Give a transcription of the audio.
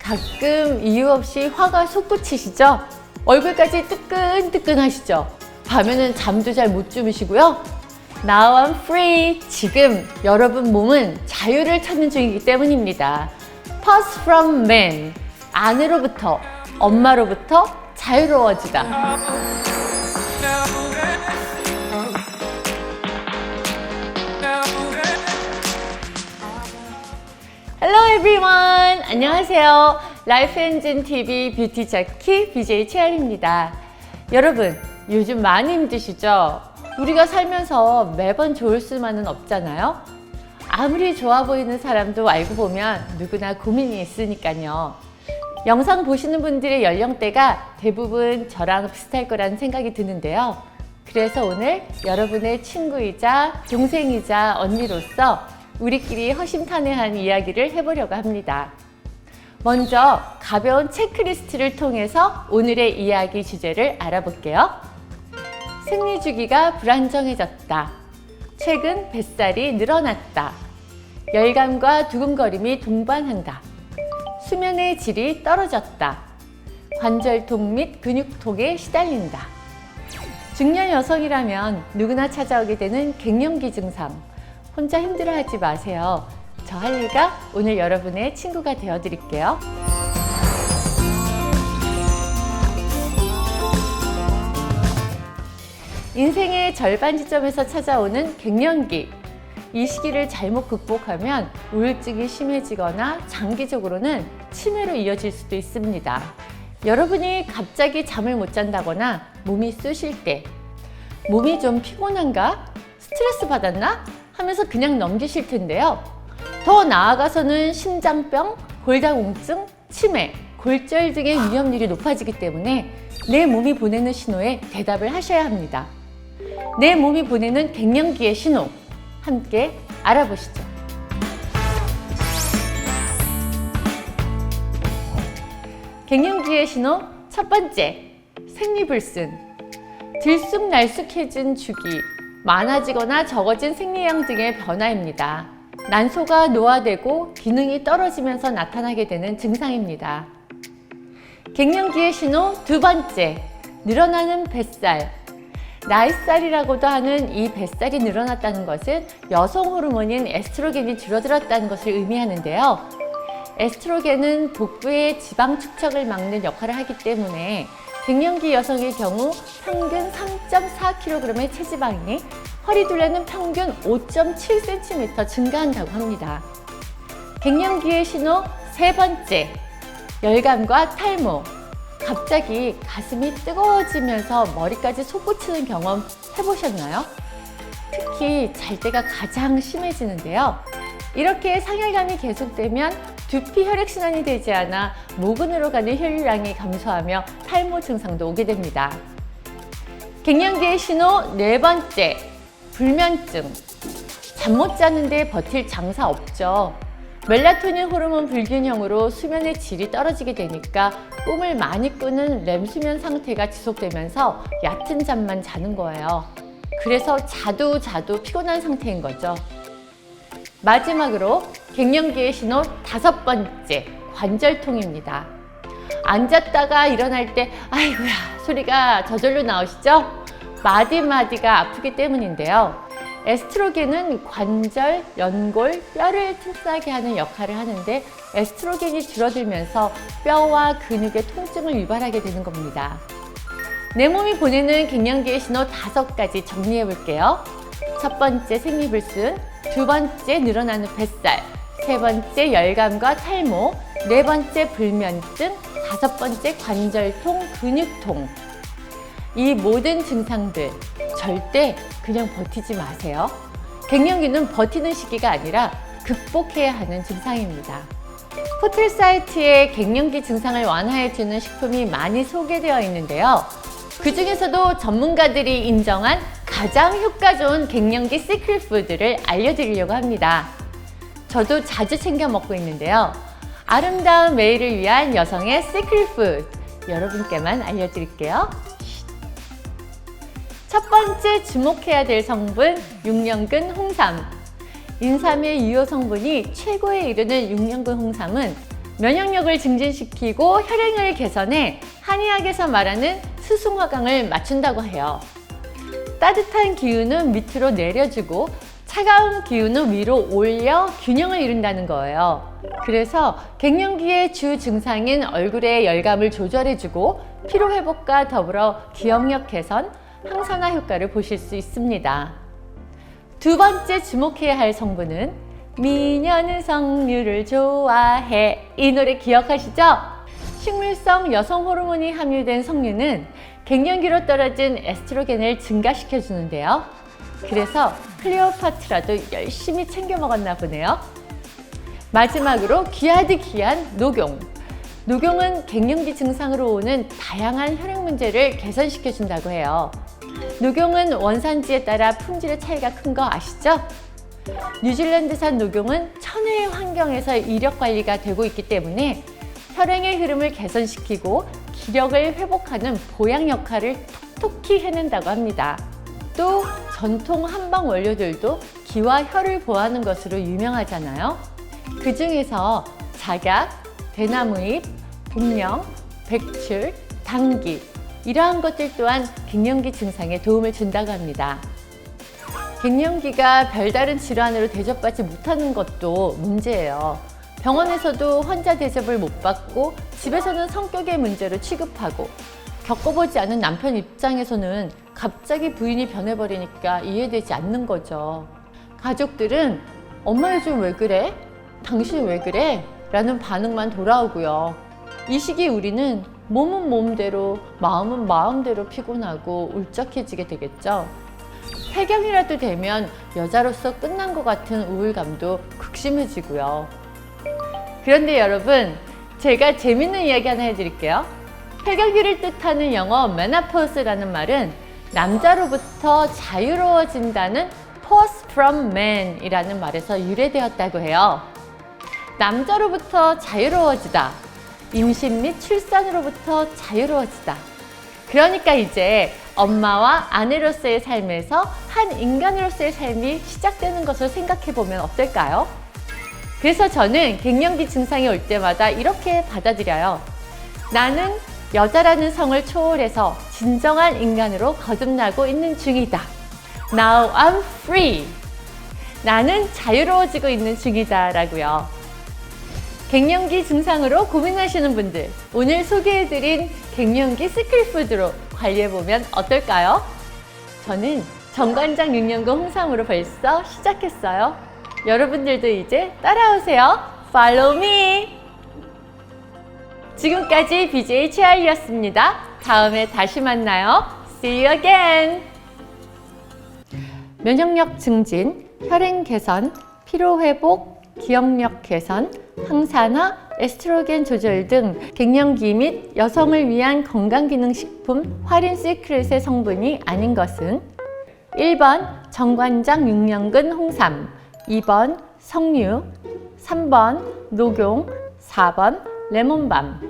가끔 이유 없이 화가 솟구치시죠? 얼굴까지 뜨끈뜨끈하시죠? 밤에는 잠도 잘 못 주무시고요. Now I'm free. 지금 여러분 몸은 자유를 찾는 중이기 때문입니다. Pause from man. 아내로부터, 엄마로부터 자유로워지다. Hello everyone! 안녕하세요. 라이프 엔진 TV 뷰티 자키 BJ 채연입니다. 여러분, 요즘 많이 힘드시죠? 우리가 살면서 매번 좋을 수만은 없잖아요? 아무리 좋아 보이는 사람도 알고 보면 누구나 고민이 있으니까요. 영상 보시는 분들의 연령대가 대부분 저랑 비슷할 거라는 생각이 드는데요. 그래서 오늘 여러분의 친구이자 동생이자 언니로서 우리끼리 허심탄회한 이야기를 해보려고 합니다. 먼저 가벼운 체크리스트를 통해서 오늘의 이야기 주제를 알아볼게요. 생리 주기가 불안정해졌다. 최근 뱃살이 늘어났다. 열감과 두근거림이 동반한다. 수면의 질이 떨어졌다. 관절통 및 근육통에 시달린다. 중년 여성이라면 누구나 찾아오게 되는 갱년기 증상. 혼자 힘들어하지 마세요. 저 할리가 오늘 여러분의 친구가 되어드릴게요. 인생의 절반 지점에서 찾아오는 갱년기. 이 시기를 잘못 극복하면 우울증이 심해지거나 장기적으로는 치매로 이어질 수도 있습니다. 여러분이 갑자기 잠을 못 잔다거나 몸이 쑤실 때 몸이 좀 피곤한가? 스트레스 받았나? 하면서 그냥 넘기실 텐데요. 더 나아가서는 심장병, 골다공증, 치매, 골절 등의 위험률이 높아지기 때문에 내 몸이 보내는 신호에 대답을 하셔야 합니다. 내 몸이 보내는 갱년기의 신호, 함께 알아보시죠. 갱년기의 신호 첫 번째, 생리불순. 들쑥날쑥해진 주기, 많아지거나 적어진 생리량 등의 변화입니다. 난소가 노화되고 기능이 떨어지면서 나타나게 되는 증상입니다. 갱년기의 신호 두 번째, 늘어나는 뱃살. 나이살이라고도 하는 이 뱃살이 늘어났다는 것은 여성 호르몬인 에스트로겐이 줄어들었다는 것을 의미하는데요. 에스트로겐은 복부의 지방 축적을 막는 역할을 하기 때문에 갱년기 여성의 경우 평균 3.4kg의 체지방이 허리둘레는 평균 5.7cm 증가한다고 합니다. 갱년기의 신호 세 번째, 열감과 탈모. 갑자기 가슴이 뜨거워지면서 머리까지 솟구치는 경험 해보셨나요? 특히 잘 때가 가장 심해지는데요. 이렇게 상열감이 계속되면 두피 혈액순환이 되지 않아 모근으로 가는 혈류량이 감소하며 탈모 증상도 오게 됩니다. 갱년기의 신호 네 번째, 불면증. 잠 못 자는데 버틸 장사 없죠. 멜라토닌 호르몬 불균형으로 수면의 질이 떨어지게 되니까 꿈을 많이 꾸는 렘 수면 상태가 지속되면서 얕은 잠만 자는 거예요. 그래서 자도 피곤한 상태인 거죠. 마지막으로 갱년기의 신호 다섯 번째, 관절통입니다. 앉았다가 일어날 때 아이고야 소리가 저절로 나오시죠? 마디마디가 아프기 때문인데요. 에스트로겐은 관절, 연골, 뼈를 튼튼하게 하는 역할을 하는데 에스트로겐이 줄어들면서 뼈와 근육의 통증을 유발하게 되는 겁니다. 내 몸이 보내는 갱년기의 신호 5가지 정리해 볼게요. 첫 번째, 생리불순. 두 번째, 늘어나는 뱃살. 세 번째, 열감과 탈모. 네 번째, 불면증. 다섯 번째, 관절통, 근육통. 이 모든 증상들 절대 그냥 버티지 마세요. 갱년기는 버티는 시기가 아니라 극복해야 하는 증상입니다. 포털 사이트에 갱년기 증상을 완화해주는 식품이 많이 소개되어 있는데요. 그 중에서도 전문가들이 인정한 가장 효과 좋은 갱년기 시크릿 푸드를 알려드리려고 합니다. 저도 자주 챙겨 먹고 있는데요. 아름다운 매일을 위한 여성의 시크릿 푸드, 여러분께만 알려드릴게요. 첫 번째 주목해야 될 성분, 6년근 홍삼. 인삼의 유효 성분이 최고에 이르는 6년근 홍삼은 면역력을 증진시키고 혈행을 개선해 한의학에서 말하는 수승화강을 맞춘다고 해요. 따뜻한 기운은 밑으로 내려주고 차가운 기운은 위로 올려 균형을 이룬다는 거예요. 그래서 갱년기의 주 증상인 얼굴의 열감을 조절해주고 피로회복과 더불어 기억력 개선, 항산화 효과를 보실 수 있습니다. 두 번째 주목해야 할 성분은 미녀는 석류를 좋아해. 이 노래 기억하시죠? 식물성 여성 호르몬이 함유된 석류는 갱년기로 떨어진 에스트로겐을 증가시켜 주는데요. 그래서 클레오파트라도 열심히 챙겨 먹었나 보네요. 마지막으로 귀하디 귀한 녹용. 녹용은 갱년기 증상으로 오는 다양한 혈액 문제를 개선시켜 준다고 해요. 녹용은 원산지에 따라 품질의 차이가 큰 거 아시죠? 뉴질랜드산 녹용은 천혜의 환경에서 이력 관리가 되고 있기 때문에 혈행의 흐름을 개선시키고 기력을 회복하는 보양 역할을 톡톡히 해낸다고 합니다. 또 전통 한방 원료들도 기와 혈을 보호하는 것으로 유명하잖아요. 그 중에서 작약, 대나무잎, 복령, 백출, 당귀 이러한 것들 또한 갱년기 증상에 도움을 준다고 합니다. 갱년기가 별다른 질환으로 대접받지 못하는 것도 문제예요. 병원에서도 환자 대접을 못 받고 집에서는 성격의 문제로 취급하고 겪어보지 않은 남편 입장에서는 갑자기 부인이 변해버리니까 이해되지 않는 거죠. 가족들은 엄마 요즘 왜 그래? 당신 왜 그래? 라는 반응만 돌아오고요. 이 시기 우리는 몸은 몸대로 마음은 마음대로 피곤하고 울적해지게 되겠죠. 폐경이라도 되면 여자로서 끝난 것 같은 우울감도 극심해지고요. 그런데 여러분, 제가 재밌는 이야기 하나 해드릴게요. 폐경기를 뜻하는 영어 menopause라는 말은 남자로부터 자유로워진다는 pause from man 이라는 말에서 유래되었다고 해요. 남자로부터 자유로워지다, 임신 및 출산으로부터 자유로워지다. 그러니까 이제 엄마와 아내로서의 삶에서 한 인간으로서의 삶이 시작되는 것을 생각해 보면 어떨까요? 그래서 저는 갱년기 증상이 올 때마다 이렇게 받아들여요. 나는 여자라는 성을 초월해서 진정한 인간으로 거듭나고 있는 중이다. Now I'm free. 나는 자유로워지고 있는 중이다 라고요. 갱년기 증상으로 고민하시는 분들, 오늘 소개해드린 갱년기 시크릿푸드로 관리해보면 어떨까요? 저는 정관장 6년근 홍삼으로 벌써 시작했어요. 여러분들도 이제 따라오세요. Follow me! 지금까지 BJ 최아이였습니다. 다음에 다시 만나요. See you again! 면역력 증진, 혈행 개선, 피로 회복, 기억력 개선, 항산화, 에스트로겐 조절 등 갱년기 및 여성을 위한 건강기능식품 화린 시크릿의 성분이 아닌 것은 1번 정관장 6년근 홍삼, 2번 석류, 3번 녹용, 4번 레몬밤.